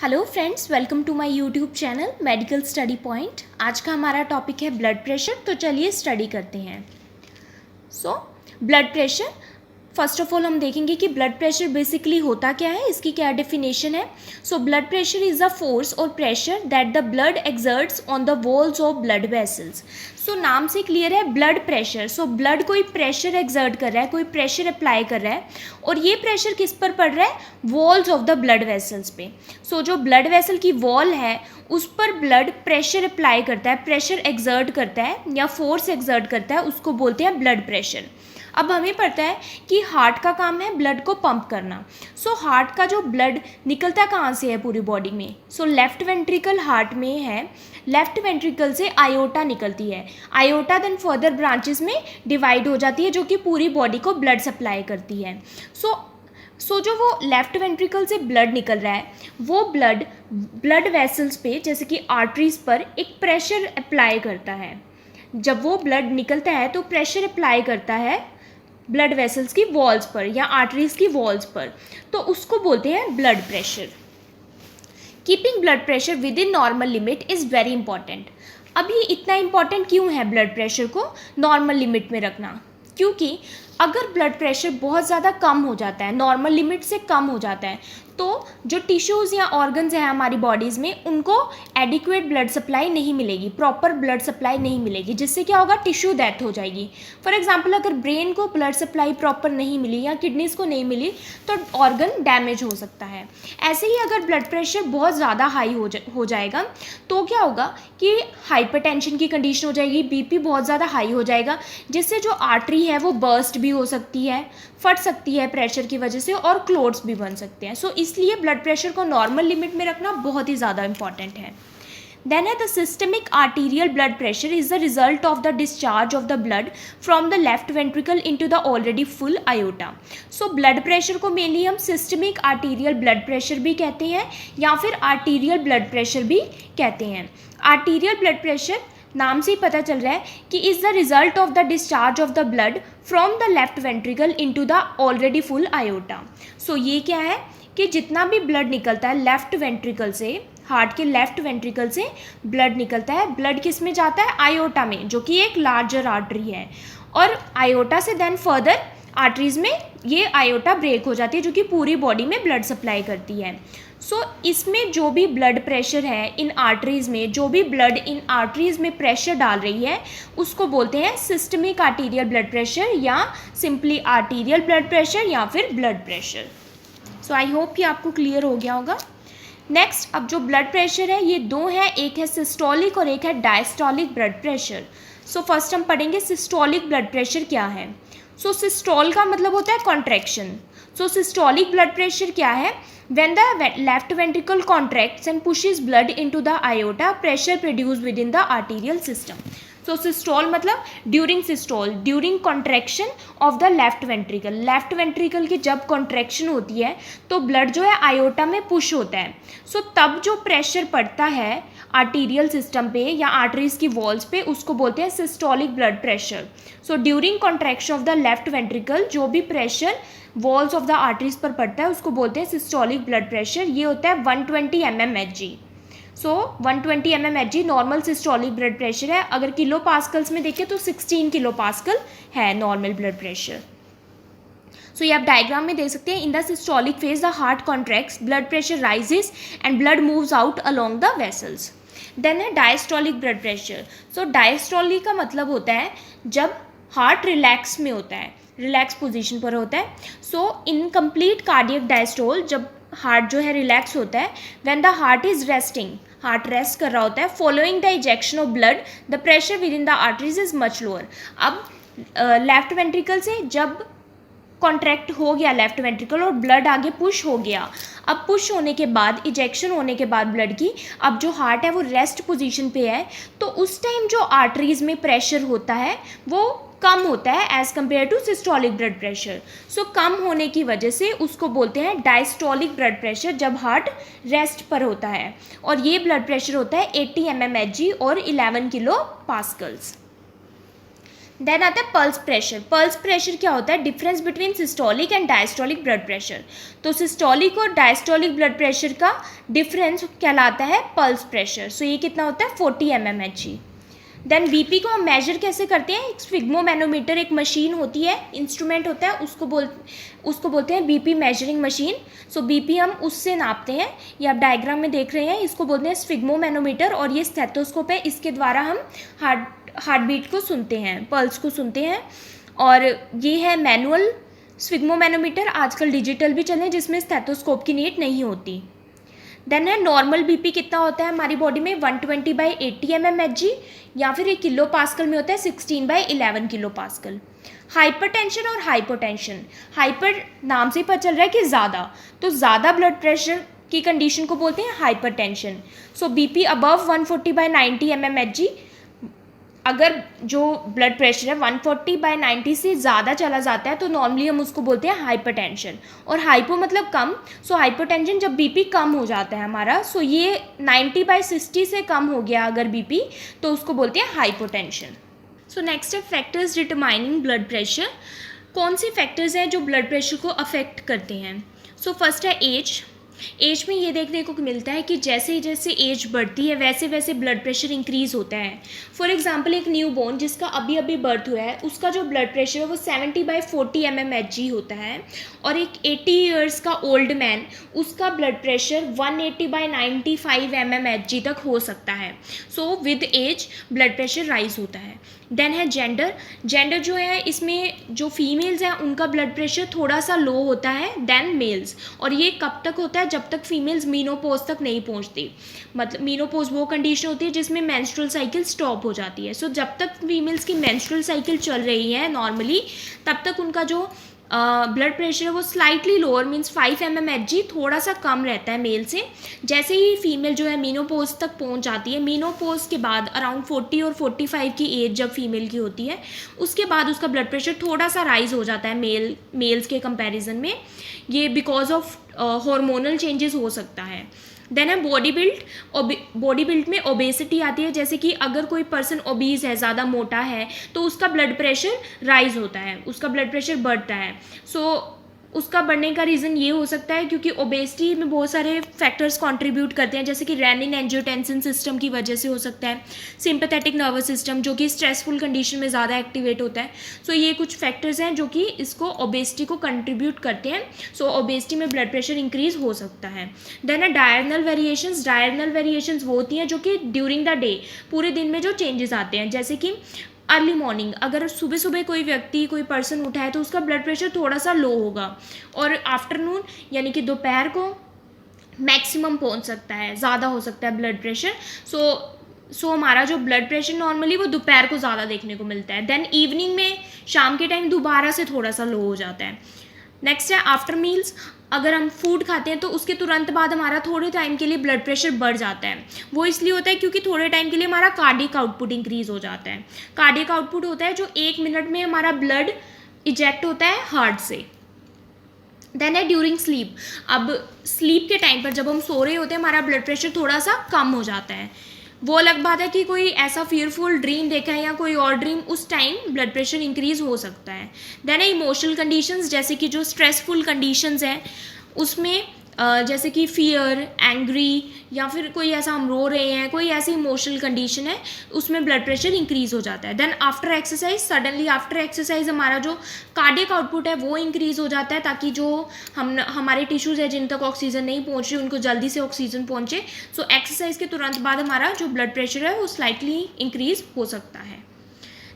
Hello friends, welcome to my YouTube channel medical study point. आज का हमारा topic है ब्लड प्रेशर। तो चलिए स्टडी करते हैं। Blood pressure, first of all हम देखेंगे कि ब्लड प्रेशर बेसिकली होता क्या है, इसकी क्या डेफिनेशन है। Blood pressure is a force और pressure that the blood exerts on the walls of blood vessels. नाम से क्लियर है, ब्लड प्रेशर। ब्लड कोई प्रेशर एक्सर्ट कर रहा है, कोई प्रेशर अप्लाई कर रहा है, और ये प्रेशर किस पर पड़ रहा है? Walls of the blood vessels पे। जो ब्लड वेसल की वॉल है उस पर ब्लड प्रेशर अप्लाई करता है, प्रेशर एक्सर्ट करता है या फोर्स एक्सर्ट करता है, उसको बोलते हैं ब्लड प्रेशर। अब हमें पता है कि हार्ट का काम है ब्लड को पंप करना। हार्ट का जो ब्लड निकलता कहाँ से है पूरी बॉडी में? लेफ्ट वेंट्रिकल हार्ट में है। लेफ्ट वेंट्रिकल से आयोटा निकलती है। आयोटा देन फर्दर ब्रांचेस में डिवाइड हो जाती है, जो कि पूरी बॉडी को ब्लड सप्लाई करती है। जो वो लेफ्ट वेंट्रिकल से ब्लड निकल रहा है, वो ब्लड वेसल्स पे, जैसे कि आर्टरीज पर, एक प्रेशर अप्लाई करता है। जब वो ब्लड निकलता है तो प्रेशर अप्लाई करता है ब्लड वेसल्स की वॉल्स पर या आर्टरीज की वॉल्स पर, तो उसको बोलते हैं blood pressure. Keeping blood pressure with in normal limit is very important. अब ये इतना इंपॉर्टेंट क्यों है ब्लड प्रेशर को नॉर्मल लिमिट में रखना? क्योंकि अगर ब्लड प्रेशर बहुत ज़्यादा कम हो जाता है, नॉर्मल लिमिट से कम हो जाता है, तो जो टिश्यूज़ या ऑर्गन्स हैं हमारी बॉडीज़ में, उनको एडिक्वेट ब्लड सप्लाई नहीं मिलेगी, प्रॉपर ब्लड सप्लाई नहीं मिलेगी, जिससे क्या होगा? टिश्यू डेथ हो जाएगी। फॉर एग्जांपल, अगर ब्रेन को ब्लड सप्लाई प्रॉपर नहीं मिली या किडनीज़ को नहीं मिली तो ऑर्गन डैमेज हो सकता है। ऐसे ही अगर ब्लड प्रेशर बहुत ज़्यादा हाई हो जाएगा तो क्या होगा कि हाइपरटेंशन की कंडीशन हो जाएगी, बीपी बहुत ज़्यादा हाई हो जाएगा, जिससे जो आर्टरी है वो बर्स्ट भी हो सकती है, फट सकती है प्रेशर की वजह से, और क्लोट्स भी बन सकते हैं। इसलिए ब्लड प्रेशर को नॉर्मल लिमिट में रखना बहुत ही ज़्यादा इंपॉर्टेंट है। Then the systemic arterial blood pressure is the result of the discharge of the blood from the left ventricle into the already full aorta. Blood pressure को mainly हम systemic arterial blood pressure भी कहते हैं या फिर arterial blood pressure भी कहते हैं। आर्टीरियल ब्लड प्रेशर नाम से ही पता चल रहा है कि is the result of the discharge of the blood from the left ventricle into the already full iota. ये क्या है कि जितना भी ब्लड निकलता है लेफ्ट वेंट्रिकल से, हार्ट के लेफ्ट वेंट्रिकल से ब्लड निकलता है, ब्लड किस में जाता है? आयोटा में, जो कि एक लार्जर आर्टरी है, और आयोटा से देन फर्दर आर्टरीज में ये आयोटा ब्रेक हो जाती है, जो कि पूरी बॉडी में ब्लड सप्लाई करती है। इसमें जो भी ब्लड प्रेशर है इन आर्टरीज में, जो भी ब्लड इन आर्टरीज में प्रेशर डाल रही है, उसको बोलते हैं सिस्टमिक आर्टीरियल ब्लड प्रेशर या सिंपली आर्टीरियल ब्लड प्रेशर या फिर ब्लड प्रेशर। आई होप कि आपको क्लियर हो गया होगा। नेक्स्ट, अब जो ब्लड प्रेशर है ये दो है, एक है सिस्टोलिक और एक है डायस्टोलिक ब्लड प्रेशर। फर्स्ट हम पढ़ेंगे सिस्टोलिक ब्लड प्रेशर क्या है। सिस्टोल का मतलब होता है कॉन्ट्रैक्शन। सिस्टोलिक ब्लड प्रेशर क्या है? When the left ventricle contracts and pushes blood into the aorta, pressure produced within the arterial system. Systole मतलब during systole, during contraction of the left ventricle. Left ventricle की जब contraction होती है तो blood जो है आयोटा में push होता है। तब जो प्रेशर पड़ता है आर्टीरियल सिस्टम पे या आर्टरीज की वॉल्स पे, उसको बोलते हैं systolic blood pressure. During contraction of the left ventricle जो भी pressure walls of the arteries पर पड़ता है उसको बोलते हैं सिस्टोलिक ब्लड प्रेशर। ये होता है 120 mmHg। 120 mmHg normal systolic blood pressure है। अगर किलो पास्कल्स में देखें तो 16 किलो पास्कल है नॉर्मल ब्लड प्रेशर। ये आप डायग्राम में देख सकते हैं। In the systolic phase the heart contracts, blood pressure rises and blood moves out along the vessels. Then है डायस्टोलिक ब्लड प्रेशर। डायस्टोलिक का मतलब होता है जब हार्ट रिलैक्स में होता है, रिलैक्स पोजीशन पर होता है। इनकम्प्लीट कार्डियक डायस्टोल, जब हार्ट जो है रिलैक्स होता है, when the heart is resting, heart rest कर रहा होता है, following the ejection of blood the pressure with in the arteries is much lower. अब लेफ्ट वेंट्रिकल से जब कॉन्ट्रैक्ट हो गया लेफ्ट वेंट्रिकल और ब्लड आगे पुश हो गया, अब पुश होने के बाद, इजेक्शन होने के बाद ब्लड की, अब जो हार्ट है वो रेस्ट पोजीशन पे है, तो उस टाइम जो आर्टरीज में प्रेशर होता है वो कम होता है as compare to systolic blood pressure. कम होने की वजह से उसको बोलते हैं डायस्टोलिक ब्लड प्रेशर, जब हार्ट रेस्ट पर होता है, और ये ब्लड प्रेशर होता है 80 mmHg और 11 किलो पास्कल्स। देन आता है पल्स प्रेशर। पल्स प्रेशर क्या होता है? Difference between systolic and diastolic blood pressure. तो सिस्टोलिक और डायस्टोलिक ब्लड प्रेशर का डिफरेंस कहलाता है पल्स प्रेशर। सो ये कितना होता है? 40 mmHg। देन बीपी को हम मेजर कैसे करते हैं? एक स्फिग्मोमैनोमीटर एक मशीन होती है, इंस्ट्रूमेंट होता है, उसको बोलते हैं बीपी मेजरिंग मशीन। सो बीपी हम उससे नापते हैं। ये आप डायग्राम में देख रहे हैं, इसको बोलते हैं स्फिग्मोमैनोमीटर, और ये स्टेथोस्कोप है, इसके द्वारा हम हार्ट बीट को सुनते हैं, पल्स को सुनते हैं। और ये है मैनुअल स्फिग्मोमैनोमीटर, आजकल डिजिटल भी चले जिसमें स्टेथोस्कोप की नीड नहीं होती। देन है नॉर्मल बीपी कितना होता है हमारी बॉडी में? 120/80 mmHg, या फिर ये किलो पास्कल में होता है 16/11 किलो पास्कल। हाइपरटेंशन और हाइपोटेंशन, हाइपर नाम से ही पता चल रहा है कि ज़्यादा, तो ज़्यादा ब्लड प्रेशर की कंडीशन को बोलते हैं हाइपरटेंशन। सो बीपी अबव 140/90 mmHg, अगर जो ब्लड प्रेशर है 140/90 से ज़्यादा चला जाता है तो नॉर्मली हम उसको बोलते हैं हाइपरटेंशन। और हाइपो मतलब कम, सो हाइपोटेंशन जब बीपी कम हो जाता है हमारा, सो ये 90/60 से कम हो गया अगर बीपी, तो उसको बोलते हैं हाइपोटेंशन। सो नेक्स्ट है फैक्टर्स डिटरमाइनिंग ब्लड प्रेशर। कौन से फैक्टर्स हैं जो ब्लड प्रेशर को अफेक्ट करते हैं? सो फर्स्ट है एज। एज में ये देखने को मिलता है कि जैसे जैसे एज बढ़ती है वैसे वैसे ब्लड प्रेशर इंक्रीज़ होता है। फॉर एग्जांपल एक न्यू बॉर्न जिसका अभी अभी बर्थ हुआ है, उसका जो ब्लड प्रेशर है वो 70/40 mmHg होता है। और एक 80 ईयर्स का ओल्ड मैन, उसका ब्लड प्रेशर 180/95 mmHg तक हो सकता है। So with age blood pressure rise होता है। देन है जेंडर। जेंडर जो है इसमें जो फीमेल्स हैं उनका ब्लड प्रेशर थोड़ा सा लो होता है देन मेल्स, और ये कब तक होता है? जब तक फीमेल्स मीनोपोज तक नहीं पहुंचती। मतलब मीनोपोज वो कंडीशन होती है जिसमें मेंस्ट्रुअल साइकिल स्टॉप हो जाती है। सो जब तक फीमेल्स की मेंस्ट्रुअल साइकिल चल रही है नॉर्मली, तब तक उनका जो ब्लड प्रेशर है वो स्लाइटली लोअर मीन्स 5 mmHg थोड़ा सा कम रहता है मेल से। जैसे ही फीमेल जो है मीनोपोज तक पहुंच जाती है, मीनोपोज के बाद अराउंड 40 और 45 की एज जब फीमेल की होती है, उसके बाद उसका ब्लड प्रेशर थोड़ा सा राइज हो जाता है मेल्स के कंपैरिजन में। ये बिकॉज ऑफ हार्मोनल चेंजेस हो सकता है। देन है बॉडी बिल्ड। बॉडी बिल्ड में ओबेसिटी आती है, जैसे कि अगर कोई पर्सन ओबीज है, ज़्यादा मोटा है, तो उसका ब्लड प्रेशर राइज होता है, उसका ब्लड प्रेशर बढ़ता है। सो उसका बढ़ने का रीज़न ये हो सकता है क्योंकि ओबेसिटी में बहुत सारे फैक्टर्स कंट्रीब्यूट करते हैं, जैसे कि रेनिन एंजियोटेंसिन सिस्टम की वजह से हो सकता है, सिंपैथेटिक नर्वस सिस्टम जो कि स्ट्रेसफुल कंडीशन में ज़्यादा एक्टिवेट होता है। सो ये कुछ फैक्टर्स हैं जो कि इसको ओबेसिटी को कंट्रीब्यूट करते हैं। सो ओबेसिटी में ब्लड प्रेशर इंक्रीज हो सकता है। देन है डायरनल वेरिएशंस। डायरनल वेरिएशंस वो होती हैं जो कि ड्यूरिंग द डे, पूरे दिन में जो चेंजेस आते हैं, जैसे कि अर्ली मॉर्निंग अगर सुबह सुबह कोई पर्सन उठा है तो उसका ब्लड प्रेशर थोड़ा सा लो होगा, और आफ्टरनून यानी कि दोपहर को मैक्सिमम पहुंच सकता है, ज़्यादा हो सकता है ब्लड प्रेशर। सो हमारा जो ब्लड प्रेशर नॉर्मली वो दोपहर को ज़्यादा देखने को मिलता है। देन इवनिंग में शाम के टाइम दोबारा से थोड़ा सा लो हो जाता है। नेक्स्ट है आफ्टर मील्स। अगर हम फूड खाते हैं तो उसके तुरंत बाद हमारा थोड़े टाइम के लिए ब्लड प्रेशर बढ़ जाता है। वो इसलिए होता है क्योंकि थोड़े टाइम के लिए हमारा कार्डियक आउटपुट इंक्रीज हो जाता है। कार्डियक आउटपुट होता है जो 1 मिनट में हमारा ब्लड इजेक्ट होता है हार्ट से। देन है ड्यूरिंग स्लीप। अब स्लीप के टाइम पर जब हम सो रहे होते हैं हमारा ब्लड प्रेशर थोड़ा सा कम हो जाता है। वो अलग बात है कि कोई ऐसा फियरफुल ड्रीम देखा है या कोई और ड्रीम, उस टाइम ब्लड प्रेशर इंक्रीज हो सकता है। देन है इमोशनल कंडीशंस, जैसे कि जो स्ट्रेसफुल कंडीशंस हैं उसमें जैसे कि फियर, एंग्री, या फिर कोई ऐसा हम रो रहे हैं, कोई ऐसी इमोशनल कंडीशन है, उसमें ब्लड प्रेशर इंक्रीज हो जाता है। Then after exercise, suddenly after exercise हमारा जो कार्डियक आउटपुट है वो इंक्रीज हो जाता है, ताकि जो हमारे टिश्यूज़ है जिन तक ऑक्सीजन नहीं पहुंच रही उनको जल्दी से ऑक्सीजन पहुंचे। सो एक्सरसाइज के तुरंत बाद हमारा जो ब्लड प्रेशर है वो स्लाइटली इंक्रीज हो सकता है।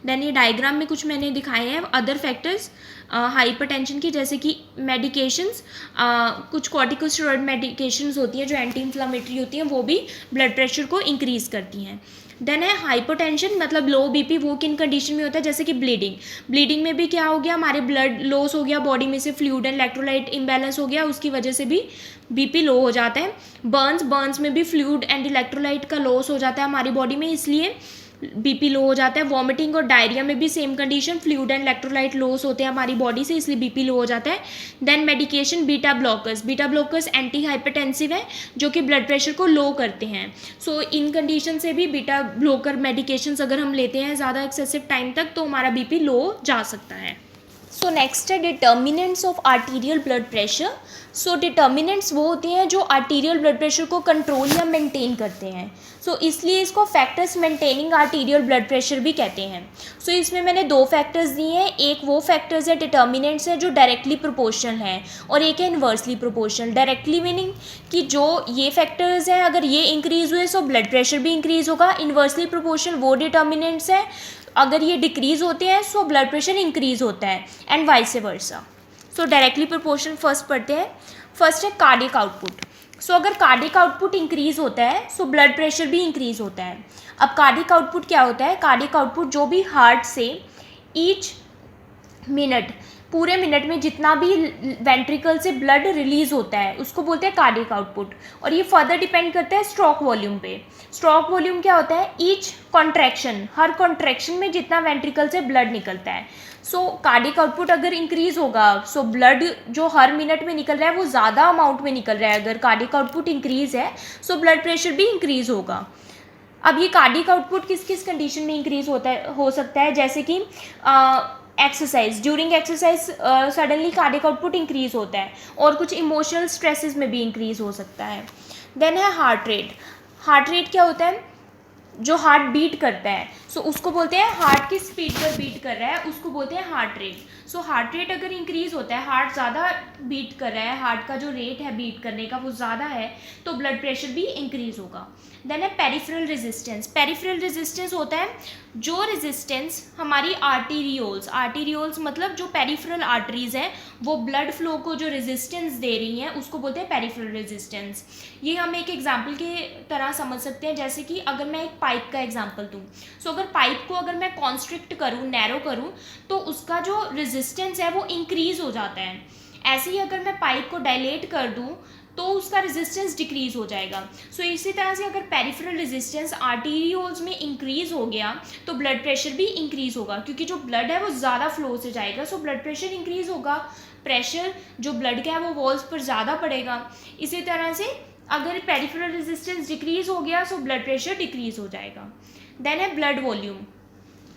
देन ये डायग्राम में कुछ मैंने दिखाए हैं अदर फैक्टर्स हाइपरटेंशन की, जैसे कि मेडिकेशंस, कुछ कॉर्टिकोस्टेरॉइड मेडिकेशंस होती हैं जो एंटी इन्फ्लामेटरी होती हैं, वो भी ब्लड प्रेशर को इंक्रीज़ करती हैं। देन है हाइपोटेंशन, मतलब लो बीपी, वो किन कंडीशन में होता है, जैसे कि ब्लीडिंग में भी क्या हो गया, हमारे ब्लड लॉस हो गया, बॉडी में से फ्लूइड एंड इलेक्ट्रोलाइट इम्बैलेंस हो गया, उसकी वजह से भी बीपी लो हो जाता है। बर्न्स में भी फ्लूइड एंड इलेक्ट्रोलाइट का लॉस हो जाता है हमारी बॉडी में, इसलिए बीपी लो हो जाता है। वॉमिटिंग और डायरिया में भी same condition, fluid and electrolyte loss होते हैं हमारी बॉडी से, इसलिए बीपी लो हो जाता है। Then medication beta blockers, beta blockers antihypertensive है जो कि ब्लड प्रेशर को लो करते हैं। सो इन कंडीशन से भी बीटा ब्लॉकर मेडिकेशंस अगर हम लेते हैं ज़्यादा एक्सेसिव टाइम तक तो हमारा बीपी लो जा सकता है। सो नेक्स्ट है determinants of arterial blood pressure. So determinants वो होते हैं जो आर्टीरियल ब्लड प्रेशर को कंट्रोल या मेंटेन करते हैं। सो इसलिए इसको factors maintaining arterial blood pressure भी कहते हैं। सो इसमें मैंने दो फैक्टर्स दिए हैं, एक वो फैक्टर्स है डिटर्मिनेंट्स है जो डायरेक्टली प्रोपोर्शनल हैं और एक है इन्वर्सली प्रोपोर्शनल। डायरेक्टली मीनिंग कि जो ये फैक्टर्स हैं अगर ये इंक्रीज़ हुए सो ब्लड प्रेशर भी इंक्रीज़ होगा। इन्वर्सली प्रोपोर्शनल वो डिटर्मिनेंट्स हैं अगर ये डिक्रीज़ होते हैं सो ब्लड प्रेशर इंक्रीज़ होता है and vice versa. So directly proportional first पढ़ते हैं। फर्स्ट है कार्डियक आउटपुट। सो अगर कार्डियक आउटपुट इंक्रीज़ होता है सो ब्लड प्रेशर भी इंक्रीज़ होता है। अब कार्डियक आउटपुट क्या होता है? कार्डियक आउटपुट जो भी हार्ट से ईच मिनट, पूरे मिनट में जितना भी वेंट्रिकल से ब्लड रिलीज होता है उसको बोलते हैं कार्डियक आउटपुट। और ये फर्दर डिपेंड करता है स्ट्रोक वॉल्यूम पे। स्ट्रोक वॉल्यूम क्या होता है? ईच कॉन्ट्रैक्शन, हर कॉन्ट्रैक्शन में जितना वेंट्रिकल से ब्लड निकलता है। सो कार्डियक आउटपुट अगर इंक्रीज होगा सो ब्लड जो हर मिनट में निकल रहा है वो ज़्यादा अमाउंट में निकल रहा है। अगर कार्डियक आउटपुट इंक्रीज है सो ब्लड प्रेशर भी इंक्रीज होगा। अब ये कार्डियक आउटपुट किस किस कंडीशन में इंक्रीज हो सकता है? जैसे कि exercise, during exercise suddenly cardiac output increase होता है और कुछ इमोशनल स्ट्रेसेस में भी इंक्रीज हो सकता है। देन है हार्ट रेट। हार्ट रेट क्या होता है? जो हार्ट बीट करता है सो उसको बोलते हैं, हार्ट की स्पीड पर बीट कर रहा है उसको बोलते हैं heart rate. So heart rate अगर इंक्रीज होता है, हार्ट ज़्यादा बीट कर रहा है, हार्ट का जो रेट है बीट करने का वो ज़्यादा है तो ब्लड प्रेशर भी इंक्रीज होगा। देन है पेरिफेरल रेजिस्टेंस। पेरिफेरल रेजिस्टेंस होता है जो रेजिस्टेंस हमारी आर्टीरियोल्स, आर्टीरियोल्स मतलब जो पेरिफेरल आर्टरीज हैं वो ब्लड फ्लो को जो रेजिस्टेंस दे रही हैं उसको बोलते हैं पेरिफेरल रेजिस्टेंस। ये हम एक एग्जांपल के तरह समझ सकते हैं, जैसे कि अगर मैं एक पाइप का एग्जांपल दूं सो अगर पाइप को अगर मैं कॉन्स्ट्रिक्ट करूं, नैरो करूं तो उसका जो रेजिस्टेंस है वो इंक्रीज हो जाता है। ऐसे ही अगर मैं पाइप को डायलेट कर दूं तो उसका रेजिस्टेंस डिक्रीज हो जाएगा। सो इसी तरह से अगर पेरिफेरल रेजिस्टेंस आर्टीरियोल्स में इंक्रीज हो गया तो ब्लड प्रेशर भी इंक्रीज होगा, क्योंकि जो ब्लड है वो ज़्यादा फ्लो से जाएगा सो ब्लड प्रेशर इंक्रीज होगा। प्रेशर जो ब्लड का है वो वॉल्स पर ज़्यादा पड़ेगा। इसी तरह से अगर पेरिफेरल रेजिस्टेंस डिक्रीज हो गया सो ब्लड प्रेशर डिक्रीज हो जाएगा। देन है blood volume.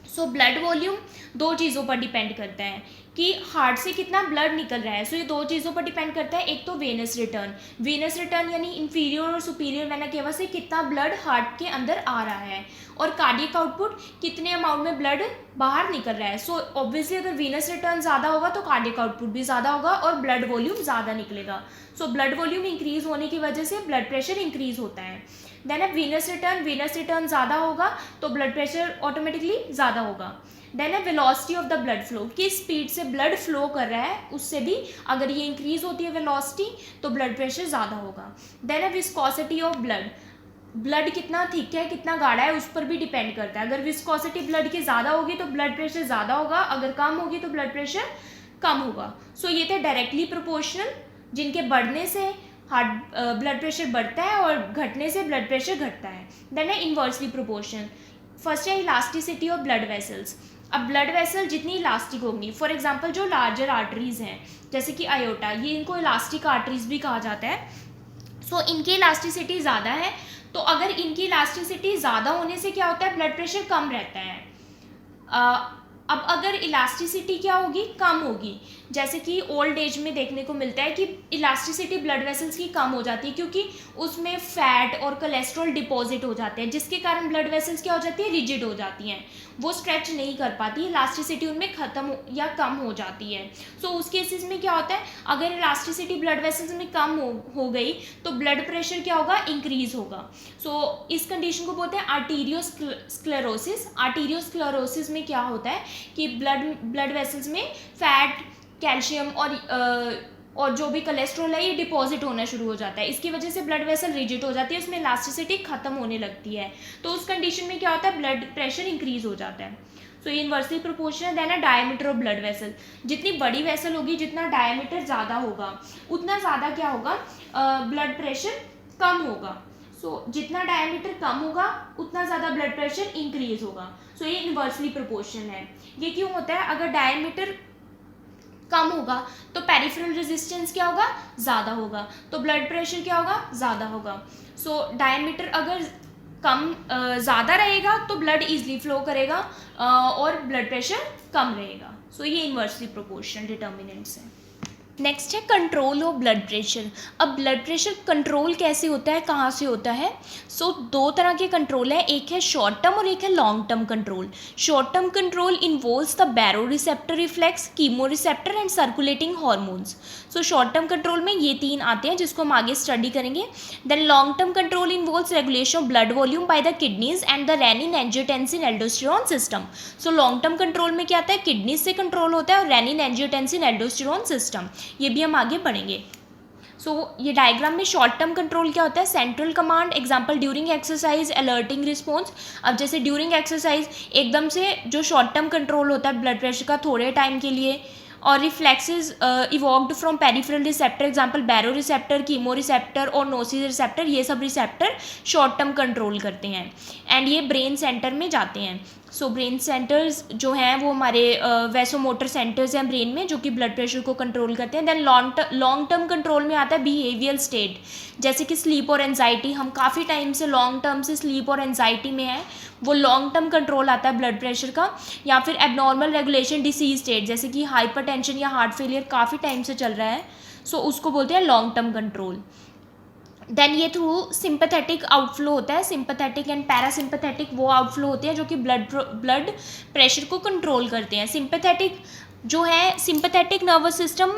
So blood volume दो चीज़ों पर डिपेंड करता है कि हार्ट से कितना ब्लड निकल रहा है। सो ये दो चीज़ों पर डिपेंड करता है, एक तो वेनस रिटर्न, वेनस रिटर्न यानी इंफीरियर और सुपीरियर वेना केवा से कितना ब्लड हार्ट के अंदर आ रहा है, और कार्डियक आउटपुट कितने अमाउंट में ब्लड बाहर निकल रहा है। सो ऑब्वियसली अगर वेनस रिटर्न ज़्यादा होगा तो कार्डियक आउटपुट भी ज़्यादा होगा और ब्लड वॉल्यूम ज़्यादा निकलेगा। सो ब्लड वॉल्यूम इंक्रीज होने की वजह से ब्लड प्रेशर इंक्रीज होता है। देन अब वेनस रिटर्न ज़्यादा होगा तो ब्लड प्रेशर ऑटोमेटिकली ज़्यादा होगा। देन है velocity of the blood flow, किस स्पीड से ब्लड फ्लो कर रहा है उससे भी अगर ये इंक्रीज होती है वेलोसिटी तो ब्लड प्रेशर ज़्यादा होगा। देन है विस्कोसिटी ऑफ ब्लड, ब्लड कितना थिक है कितना गाढ़ा है उस पर भी डिपेंड करता है। अगर विस्कोसिटी ब्लड की ज़्यादा होगी तो ब्लड प्रेशर ज़्यादा होगा, अगर कम होगी तो ब्लड प्रेशर कम होगा। सो ये थे डायरेक्टली प्रोपोर्शनल, जिनके बढ़ने से हार्ट ब्लड प्रेशर बढ़ता है और घटने से ब्लड प्रेशर घटता है। देन है इन्वर्सली प्रोपोर्शनल। फर्स्ट है इलास्टिसिटी ऑफ ब्लड वेसल्स। अब ब्लड वेसल जितनी इलास्टिक होंगी, फॉर एग्जांपल जो लार्जर आर्टरीज हैं जैसे कि आयोटा, ये इनको इलास्टिक आर्टरीज भी कहा जाता है। सो इनकी इलास्टिसिटी ज़्यादा है, तो अगर इनकी इलास्टिसिटी ज़्यादा होने से क्या होता है, ब्लड प्रेशर कम रहता है। अब अगर इलास्टिसिटी क्या होगी, कम होगी, जैसे कि ओल्ड एज में देखने को मिलता है कि इलास्टिसिटी ब्लड वेसल्स की कम हो जाती है क्योंकि उसमें फैट और कोलेस्ट्रॉल डिपॉजिट हो जाते हैं, जिसके कारण ब्लड वेसल्स क्या हो जाती है, रिजिड हो जाती हैं, वो स्ट्रेच नहीं कर पाती, इलास्टिसिटी उनमें ख़त्म या कम हो जाती है। सो उस केसेस में क्या होता है, अगर इलास्टिसिटी ब्लड वेसल्स में कम हो गई तो ब्लड प्रेशर क्या होगा, इंक्रीज होगा। सो इस कंडीशन को बोलते हैं आर्टीरियोस्क्लेरोसिस। आर्टीरियोस्क्लेरोसिस में क्या होता है कि ब्लड वेसल्स में फैट, कैल्शियम और जो भी कोलेस्ट्रॉल है ये डिपॉजिट होना शुरू हो जाता है, इसकी वजह से ब्लड वेसल रिजिड हो जाती है, उसमें इलास्टिसिटी खत्म होने लगती है, तो उस कंडीशन में क्या होता है, ब्लड प्रेशर इंक्रीज हो जाता है। सो ये इन्वर्सली प्रोपोर्शनल। देन है डायमीटर ऑफ ब्लड वेसल। जितनी बड़ी वेसल होगी, जितना डायमीटर ज़्यादा होगा उतना ज़्यादा क्या होगा, ब्लड प्रेशर कम होगा। सो जितना डायमीटर कम होगा उतना ज़्यादा ब्लड प्रेशर इंक्रीज होगा. सो ये इन्वर्सली प्रोपोर्शन है. ये क्यों होता है? अगर डायमीटर कम होगा तो पेरिफेरल रेजिस्टेंस क्या होगा? ज़्यादा होगा, तो ब्लड प्रेशर क्या होगा? ज़्यादा होगा. सो डायमीटर अगर कम ज़्यादा रहेगा तो ब्लड इजीली फ्लो करेगा और ब्लड प्रेशर कम रहेगा. सो ये इन्वर्सली प्रोपोर्शन डिटर्मिनेंट्स हैं. नेक्स्ट है कंट्रोल ऑफ ब्लड प्रेशर. अब ब्लड प्रेशर कंट्रोल कैसे होता है, कहाँ से होता है? सो दो तरह के कंट्रोल है, एक है शॉर्ट टर्म और एक है long term control. Short term control involves the baroreceptor reflex, chemoreceptor and circulating hormones. So short term control में ये तीन आते हैं जिसको हम आगे स्टडी करेंगे. Then long term control involves regulation of blood volume by the kidneys and the renin angiotensin aldosterone system. So long term control में क्या आता है? किडनीज से कंट्रोल होता है और रेनिन एंजियोटेंसिन एल्डोस्टेरोन सिस्टम, ये भी हम आगे पढ़ेंगे. सो ये डायग्राम में शॉर्ट टर्म कंट्रोल क्या होता है? Central command, example during exercise, alerting response. अब जैसे ड्यूरिंग एक्सरसाइज एकदम से जो शॉर्ट टर्म कंट्रोल होता है ब्लड प्रेशर का थोड़े टाइम के लिए, और reflexes evoked from peripheral receptor, example baroreceptor, chemoreceptor और नोसिस रिसेप्टर, ये सब रिसेप्टर शॉर्ट टर्म कंट्रोल करते हैं एंड ये ब्रेन सेंटर में जाते हैं. सो ब्रेन सेंटर्स जो हैं वो हमारे वैसोमोटर सेंटर्स हैं ब्रेन में जो कि ब्लड प्रेशर को कंट्रोल करते हैं. देन लॉन्ग टर्म कंट्रोल में आता है बिहेवियल स्टेट, जैसे कि स्लीप और एंजाइटी. हम काफ़ी टाइम से लॉन्ग टर्म से स्लीप और एंजाइटी में है, वो लॉन्ग टर्म कंट्रोल आता है ब्लड प्रेशर का. या फिर एबनॉर्मल रेगुलेशन डिसीज स्टेट, जैसे कि हाइपरटेंशन या हार्ट फेलियर काफ़ी टाइम से चल रहा है, सो उसको बोलते हैं लॉन्ग टर्म कंट्रोल. देन ये थ्रू सिंपैथेटिक आउटफ्लो होता है. सिंपैथेटिक एंड पैरासिम्पैथेटिक वो आउटफ्लो होते हैं जो कि ब्लड प्रेशर को कंट्रोल करते हैं. सिंपैथेटिक जो है, सिंपैथेटिक नर्वस सिस्टम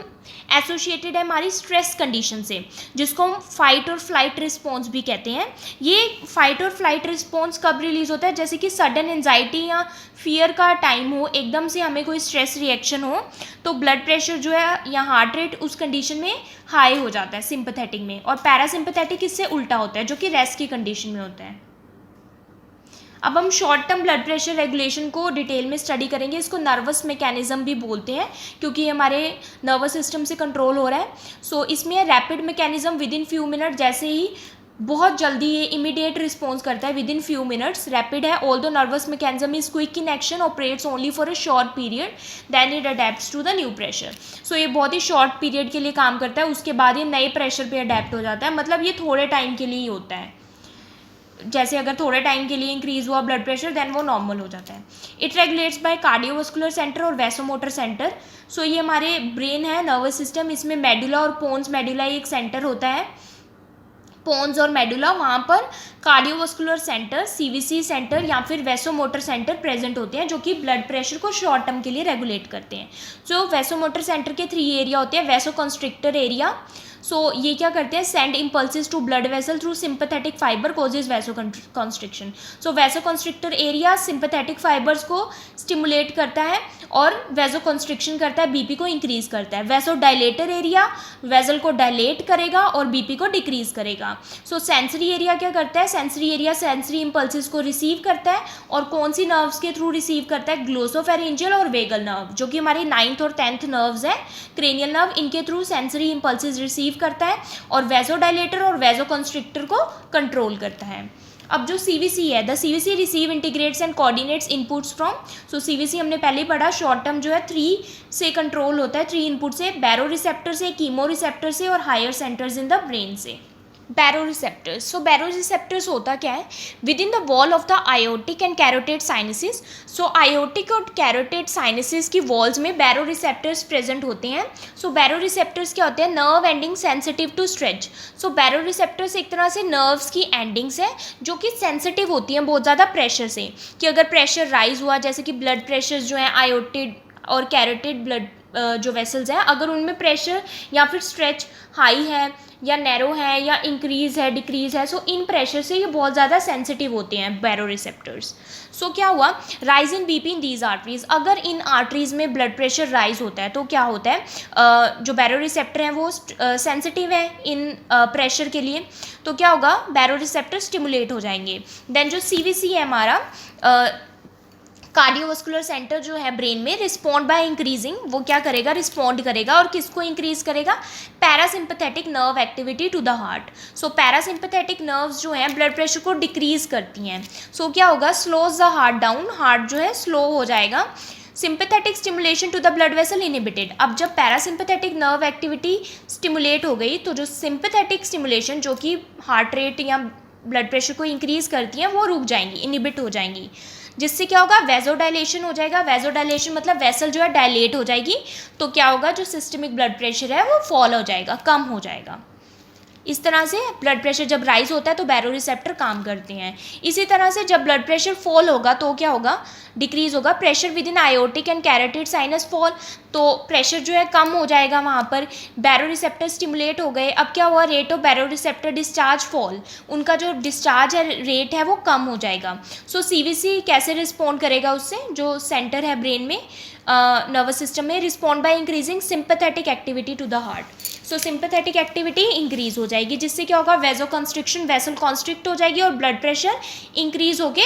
एसोसिएटेड है हमारी स्ट्रेस कंडीशन से, जिसको हम फाइट और फ्लाइट रिस्पॉन्स भी कहते हैं. ये फाइट और फ्लाइट रिस्पॉन्स कब रिलीज होता है? जैसे कि सडन एंजाइटी या फियर का टाइम हो, एकदम से हमें कोई स्ट्रेस रिएक्शन हो, तो ब्लड प्रेशर जो है या हार्ट रेट उस कंडीशन में हाई हो जाता है सिंपैथेटिक में. और पैरासिम्पैथेटिक इससे उल्टा होता है जो कि रेस्ट की कंडीशन में होता है. अब हम short term blood pressure regulation को डिटेल में स्टडी करेंगे. इसको नर्वस मैकेनिज्म भी बोलते हैं क्योंकि ये हमारे नर्वस सिस्टम से कंट्रोल हो रहा है. सो इसमें rapid mechanism, within few minute, जैसे ही बहुत जल्दी ये इमीडिएट रिस्पॉन्स करता है, within few minutes, rapid है. All the nervous mechanism is quick in action, operates only for a short period, then it adapts to the new pressure. So ये बहुत ही शॉर्ट पीरियड के लिए काम करता है, उसके बाद ये नए प्रेशर पे अडेप्ट हो जाता है. मतलब ये थोड़े टाइम के लिए ही होता है. जैसे अगर थोड़े टाइम के लिए इंक्रीज हुआ ब्लड प्रेशर, देन वो नॉर्मल हो जाता है. It regulates by cardiovascular center और वैसोमोटर सेंटर. सो ये हमारे ब्रेन है, नर्वस सिस्टम, इसमें मेडुला और पोन्स मेडुला एक सेंटर होता है. पोन्स और मेडुला, वहाँ पर कार्डियोवास्कुलर सेंटर, सीवीसी सेंटर या फिर वैसोमोटर सेंटर प्रेजेंट होते हैं जो कि ब्लड प्रेशर को शॉर्ट टर्म के लिए रेगुलेट करते हैं. सो वैसोमोटर सेंटर के 3 एरिया होते हैं. वैसोकंस्ट्रिक्टर एरिया, सो ये क्या करते हैं? Send impulses to blood vessel through sympathetic fiber causes vasoconstriction. So vasoconstrictor area sympathetic fibers को स्टिमुलेट करता है और वैसोकंस्ट्रिक्शन करता है, बीपी को इंक्रीज करता है. वैसोडाइलेटर एरिया वेसल को डायलेट करेगा और बीपी को डिक्रीज करेगा. सो सेंसरी एरिया क्या करता है? सेंसरी एरिया सेंसरी इम्पल्सिस को रिसीव करता है और कौन सी नर्व्स के थ्रू रिसीव करता है? ग्लोसोफेरेंजियल और वेगल नर्व, जो कि हमारे 9th और 10th नर्व्स हैं, क्रेनियल नर्व, इनके थ्रू सेंसरी इम्पल्सिस रिसीव करता है और वैसोडाइलेटर और वैसोकंस्ट्रिक्टर को कंट्रोल करता है. अब जो सीवीसी है, the CVC receive integrates and coordinates inputs from. So CVC हमने पहले ही पढ़ा, शॉर्ट टर्म जो है 3 से कंट्रोल होता है, 3 इनपुट से, बैरो रिसेप्टर से, कीमो रिसेप्टर से और higher centers in the brain से. Baroreceptors. So baroreceptors होता क्या है? Within the wall of the aortic and carotid sinuses. So aortic और कैरोटिड साइनसिस की वॉल्स में बैरो रिसेप्टर्स प्रेजेंट होते हैं. सो बैरो रिसेप्टर्स क्या होते हैं? Nerve ending sensitive to stretch. So baroreceptors एक तरह से नर्व्स की एंडिंग्स है जो कि सेंसिटिव होती हैं बहुत ज़्यादा प्रेशर से, कि अगर प्रेशर राइज हुआ, जैसे कि ब्लड प्रेशर जो है आयोटिड और कैरोटिड ब्लड जो वेसल्स हैं, अगर उनमें प्रेशर या फिर स्ट्रेच हाई है या नैरो है या इंक्रीज है, डिक्रीज है, सो इन प्रेशर से ये बहुत ज़्यादा सेंसिटिव होते हैं बैरो रिसेप्टर्स. सो क्या हुआ? Rise in BP in these arteries. अगर इन आर्टरीज में ब्लड प्रेशर राइज होता है तो क्या होता है? जो बैरो रिसेप्टर हैं वो सेंसिटिव है इन प्रेशर के लिए, तो क्या होगा? बैरो रिसेप्टर स्टिमुलेट हो जाएंगे. देन जो सीवीसी है हमारा, कार्डियोवास्कुलर सेंटर जो है ब्रेन में रिस्पॉन्ड बाय इंक्रीजिंग, वो क्या करेगा, रिस्पॉन्ड करेगा और किसको इंक्रीज करेगा, parasympathetic nerve activity to the heart. So parasympathetic nerves जो हैं ब्लड प्रेशर को डिक्रीज करती हैं। सो क्या होगा, slows the heart down, heart जो है स्लो हो जाएगा। Sympathetic stimulation to the blood vessel inhibited, अब जब पैरासिम्पथेटिक नर्व एक्टिविटी स्टिमुलेट हो गई तो जो सिंपैथेटिक स्टिमुलेशन जो कि हार्ट रेट या ब्लड प्रेशर को इंक्रीज करती हैं वो रुक जाएंगी, इनहिबिट हो जाएंगी, जिससे क्या होगा, वेजोडाइलेशन हो जाएगा। वेजोडाइलेशन मतलब वेसल जो है डायलेट हो जाएगी, तो क्या होगा, जो सिस्टमिक ब्लड प्रेशर है वो फॉल हो जाएगा, कम हो जाएगा। इस तरह से ब्लड प्रेशर जब राइज होता है तो बैरो रिसेप्टर काम करते हैं। इसी तरह से जब ब्लड प्रेशर फॉल होगा तो क्या होगा, डिक्रीज होगा। Pressure with in aortic and carotid sinus fall, तो प्रेशर जो है कम हो जाएगा वहाँ पर। बैरो रिसेप्टर स्टिमुलेट हो गए, अब क्या हुआ, rate of baroreceptor discharge fall, उनका जो डिस्चार्ज है रेट है वो कम हो जाएगा। सो सीवीसी कैसे रिस्पॉन्ड करेगा उससे, जो सेंटर है ब्रेन में नर्वस सिस्टम में, respond by increasing sympathetic activity to the heart. So sympathetic activity increase हो जाएगी, जिससे क्या होगा, वेजो कंस्ट्रिक्शन, वेसल कॉन्स्ट्रिक्ट हो जाएगी और ब्लड प्रेशर इंक्रीज होके,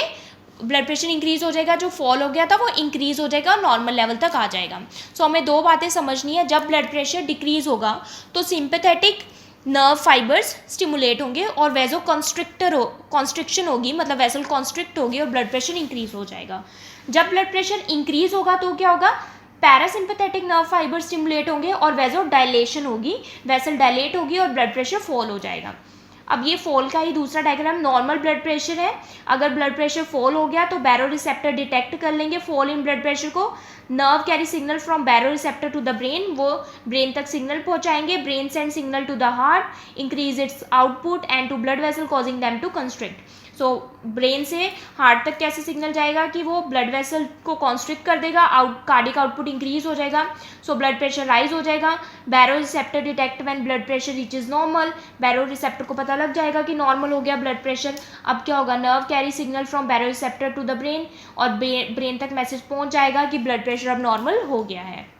ब्लड प्रेशर इंक्रीज हो जाएगा, जो फॉल हो गया था वो इंक्रीज हो जाएगा और नॉर्मल लेवल तक आ जाएगा। सो हमें दो बातें समझनी है, जब ब्लड प्रेशर डिक्रीज होगा तो सिंपैथेटिक नर्व फाइबर्स स्टिमुलेट होंगे और वेजो कॉन्स्ट्रिक्शन होगी, मतलब वेसल कॉन्स्ट्रिक्ट होगी और ब्लड प्रेशर इंक्रीज हो जाएगा। जब ब्लड प्रेशर इंक्रीज होगा तो क्या होगा, पैरासिम्पैथेटिक नर्व फाइबर स्टिमुलेट होंगे और वेजो डायलेशन होगी, वेसल डायलेट होगी और ब्लड प्रेशर फॉल हो जाएगा। अब ये फॉल का ही दूसरा डायग्राम नॉर्मल ब्लड प्रेशर है। अगर ब्लड प्रेशर फॉल हो गया तो बैरो रिसेप्टर डिटेक्ट कर लेंगे फॉल इन ब्लड प्रेशर को, nerve carry signal from baroreceptor to the brain, वो ब्रेन तक सिग्नल पहुंचाएंगे, brain send signal to the heart, increase its output and to blood vessel causing them to constrict. So brain से heart तक कैसे signal जाएगा कि वो blood vessel को कॉन्स्ट्रिक्ट कर देगा, कार्डिक आउटपुट इंक्रीज हो जाएगा, सो ब्लड प्रेशर राइज हो जाएगा। Baroreceptor detect when blood pressure reaches normal, baroreceptor को पता लग जाएगा कि नॉर्मल हो गया ब्लड प्रेशर। अब क्या होगा, nerve carry signal from baroreceptor to the brain और ब्रेन तक मैसेज पहुंच जाएगा कि ब्लड प्रेशर अब नॉर्मल हो गया है।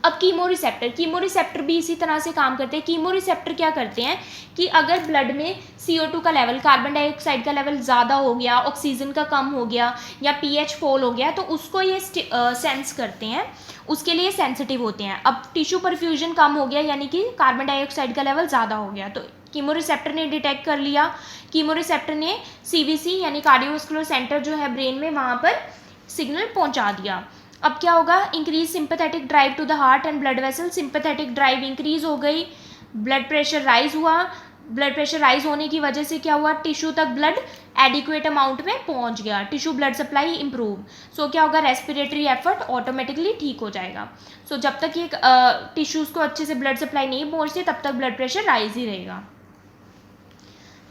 अब कीमोरिसेप्टर भी इसी तरह से काम करते हैं। कीमोरिसेप्टर क्या करते हैं कि अगर ब्लड में CO2 का लेवल, कार्बन डाइऑक्साइड का लेवल ज़्यादा हो गया, ऑक्सीजन का कम हो गया या pH फॉल हो गया, तो उसको ये सेंस करते हैं, उसके लिए सेंसिटिव होते हैं। अब टिश्यू परफ्यूजन कम हो गया यानी कि कार्बन डाइऑक्साइड का लेवल ज़्यादा हो गया, तो कीमोरिसेप्टर ने डिटेक्ट कर लिया, कीमोरिसेप्टर ने CVC यानी कार्डियोवास्कुलर सेंटर जो है ब्रेन में, वहाँ पर सिग्नल पहुँचा दिया। अब क्या होगा, increase sympathetic drive to the heart and blood vessel, sympathetic drive increase हो गई, ब्लड प्रेशर राइज हुआ, ब्लड प्रेशर राइज होने की वजह से क्या हुआ, टिश्यू तक ब्लड एडिक्वेट अमाउंट में पहुंच गया, टिश्यू ब्लड सप्लाई इंप्रूव। सो क्या होगा, रेस्पिरेटरी एफर्ट ऑटोमेटिकली ठीक हो जाएगा। सो जब तक ये टिश्यूज़ को अच्छे से ब्लड सप्लाई नहीं पहुंचती तब तक ब्लड प्रेशर राइज ही रहेगा।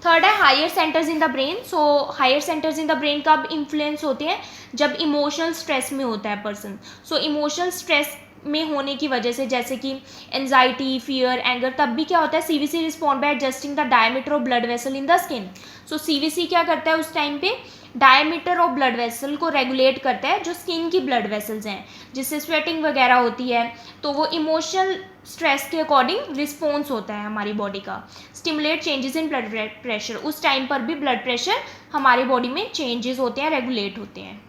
थर्ड है higher centers in the brain. So higher centers in the brain कब इन्फ्लुएंस होते हैं, जब इमोशनल स्ट्रेस में होता है पर्सन। सो इमोशनल स्ट्रेस में होने की वजह से, जैसे कि एंजाइटी, फियर, एंगर, तब भी क्या होता है, CVC respond bye adjusting the diameter of blood vessel in the skin. So CVC क्या करता है उस टाइम पे, डायमीटर ऑफ ब्लड वेसल को रेगुलेट करता है, जो स्किन की ब्लड वेसल्स हैं, जिससे स्वेटिंग वगैरह होती है, तो वो इमोशनल स्ट्रेस के अकॉर्डिंग रिस्पॉन्स होता है हमारी बॉडी का। Stimulate changes in blood pressure, उस टाइम पर भी ब्लड प्रेशर हमारी बॉडी में चेंजेस होते हैं, रेगुलेट होते हैं।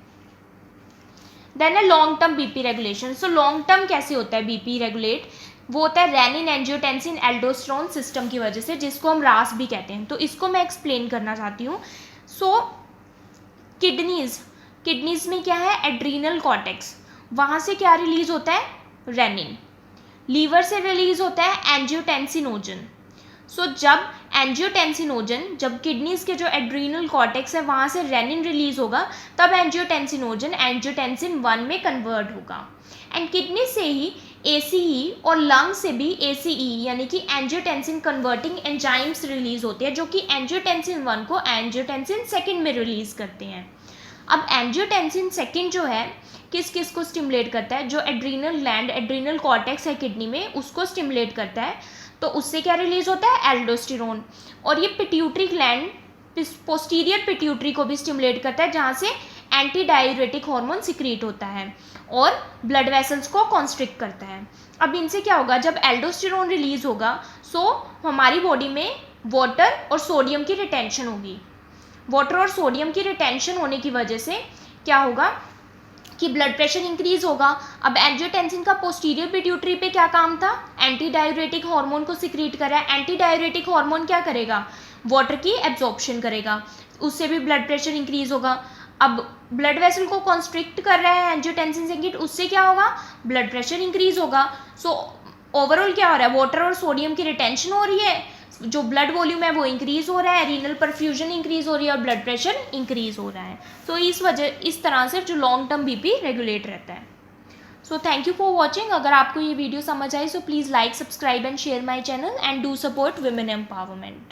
देन है लॉन्ग टर्म BP रेगुलेशन। सो लॉन्ग टर्म कैसे होता है BP रेगुलेट, वो होता है रेनिन, एंजियोटेंसिन, एल्डोस्टेरोन सिस्टम की वजह से, जिसको हम RAS भी कहते हैं। तो इसको मैं एक्सप्लेन करना चाहती हूँ। सो किडनीज में क्या है, एड्रीनल कॉर्टेक्स, वहाँ से क्या रिलीज होता है, रेनिन। लीवर से रिलीज होता है एंजियोटेंसिनोजन। सो जब किडनीज के जो एड्रीनल कॉर्टेक्स है वहाँ से रेनिन रिलीज होगा, तब एंजियोटेंसिनोजन एंजियोटेंसिन 1 में कन्वर्ट होगा। एंड किडनी से ही ACE और लंग से भी ACE यानी कि एंजियोटेंसिन कन्वर्टिंग एंजाइम्स रिलीज होते हैं, जो कि एंजियोटेंसिन 1 को एंजियोटेंसिन 2 में रिलीज करते हैं। अब एंजियोटेंसिन 2 जो है किस किस को स्टिमुलेट करता है, जो एड्रीनल ग्लैंड, एड्रीनल कॉर्टेक्स है किडनी में, उसको स्टिमुलेट करता है। तो उससे क्या रिलीज होता है, एल्डोस्टेरोन। और ये पिट्यूटरी ग्लैंड, पोस्टीरियर पिट्यूटरी को भी स्टिमुलेट करता है, जहाँ से एंटी डाययूरेटिक हार्मोन सिक्रीट होता है और ब्लड वेसल्स को कॉन्स्ट्रिक्ट करता है। अब इनसे क्या होगा, जब एल्डोस्टेरोन रिलीज होगा, सो हमारी बॉडी में वाटर और सोडियम की रिटेंशन होगी। वाटर और सोडियम की रिटेंशन होने की वजह से क्या होगा कि ब्लड प्रेशर इंक्रीज होगा। अब एंजियोटेंसिन का पोस्टीरियर पिट्यूटरी पे क्या काम था, एंटी डायूरेटिक हार्मोन को सिक्रीट करा है। एंटी डायूरेटिक हार्मोन क्या करेगा, वाटर की एब्जॉर्प्शन करेगा, उससे भी ब्लड प्रेशर इंक्रीज होगा। अब ब्लड वेसल को कॉन्स्ट्रिक्ट कर रहा है एंजियोटेंसिन सेक्रेट, उससे क्या होगा, ब्लड प्रेशर इंक्रीज होगा। सो ओवरऑल क्या हो रहा है, वाटर और सोडियम की रिटेंशन हो रही है, जो ब्लड वॉल्यूम है वो इंक्रीज हो रहा है, रीनल परफ्यूजन इंक्रीज हो रही है और ब्लड प्रेशर इंक्रीज हो रहा है। सो इस तरह से जो लॉन्ग टर्म बीपी रेगुलेट रहता है। So thank you for watching. अगर आपको ये वीडियो समझ आई so please like, subscribe and share my channel and do support women empowerment.